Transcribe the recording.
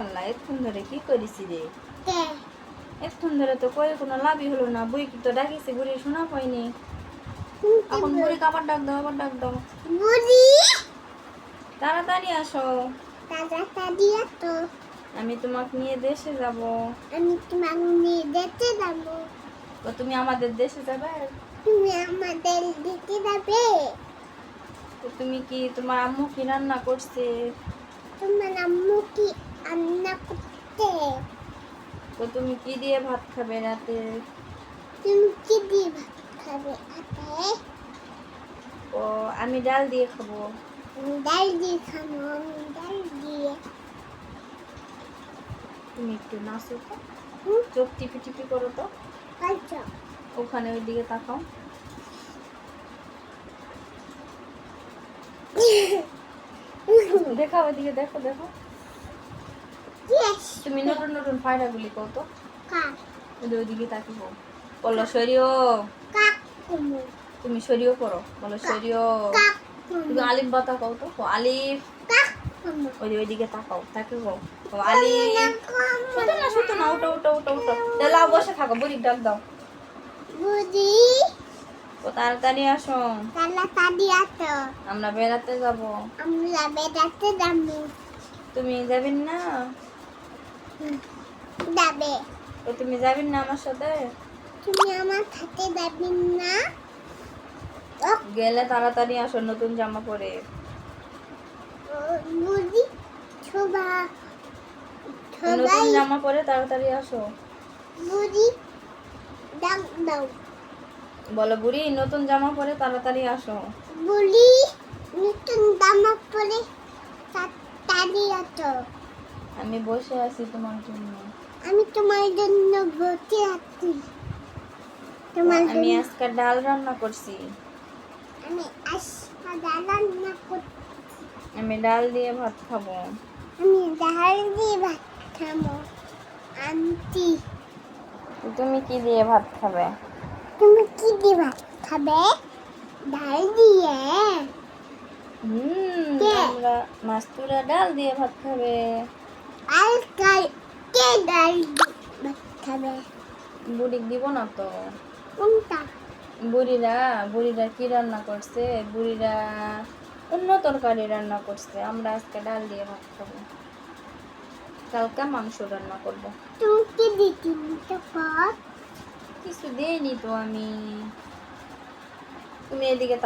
আল্লাহ, এতক্ষণ ধরে কি করেছি রে? এতক্ষণ ধরে তো কয়ে কোনো লাভই হলো না। বুড়ি কি তো ডাকিছে, বুড়ি শোনা পাইনি। এখন বুড়িকে আবার ডাক দাও, আবার ডাক দাও। বুড়ি তাড়াতাড়ি আসো, তাড়াতাড়ি তো আমি তোমাকে নিয়ে দেশে যাব। আমি তোমাকে নিয়ে যেতে যাবো। তো তুমি আমাদের দেশে যাবে? তুমি আমাদের দিতে যাবে? তো তুমি কি, তোমার আম্মু কি রান্না করছে? তোমার আম্মু কি রান্না করতে? তো তুমি কি দিয়ে ভাত খাবে রাতে? তুমি কি দিয়ে ভাত খাবে রাতে? ও, আমি ডাল দিয়ে খাবো। আমি ডাল দিয়ে খাবো। আমি ডাল দিয়ে তুমি একটু নাচো তো, চোখ টিপি টিপি করো তো, আচ্ছা ওখানে ওই দিকে তাকাও। দেখাও ওইদিকে, দেখো দেখো। ইয়েস তুমি নতুন নতুন ফায়দাগুলি কও তো, কাক ওইদিকে তাকিব। বলো সরিও, কাক কুমু তুমি সরিও করো, বলো সরিও। কাক তুমি কুমু আলিফ বাতা কও তো, ও আলিফ। কাক কুমু ওইদিকে তাকাও, তাকিব। ও আলিফ। শুতো না, শুতো না, উঠো উঠো উঠো উঠো। লাও, বসে থাকো, বুড়ির ডাক দাও। বুড়ি ও তাড়াতাড়ি আসো, তাড়াতাড়ি আসো। আমরা বেড়াতে যাব। আমরা বেড়াতে যাবো। তুমি যাবেন না? যাবে তো তুমি যাবেন না আমার সাথে? তুমি আমার সাথে যাবে না? গেলে তাড়াতাড়ি আসো নতুন জামা পরে। বুড়ি ছোবা নতুন সবাই জামা পরে তাড়াতাড়ি আসো। বুড়ি ডাক দাও। বলো বুড়ি, নতুন জামা পরে তাড়াতাড়ি আসো। বুড়ি নতুন জামা পরে তাড়াতাড়ি আসো। আমি বসে আছি তোমার জন্য। আমি তোমার জন্য বসে আছি। তোমার আমি জন্য আজকে ডাল রান্না করছি। আমি আজকে রান্না করছি। আমি ডাল দিয়ে ভাত খাবো। আমি ডাল দিয়ে ভাত খাবো। আন্টি তুমি কি দিয়ে ভাত খাবে? তুমি কি দিয়ে ভাত খাবে? ডাল দিয়ে। কে? আমরা মাস্তুরা ডাল দিয়ে ভাত খাবে। আর কে ডাল দিয়ে ভাত খাবে? বুড়ি দিব না তো। কোনটা? বুড়িরা কি রান্না করছে? বুড়িরা অন্য তরকারি রান্না করছে। আমরা আজকে ডাল দিয়ে ভাত খাবো। কালকে মাংস রান্না করব। তুমি কি দিতে কর? কিছু দেইনি তো আমি। তুমি এদিকে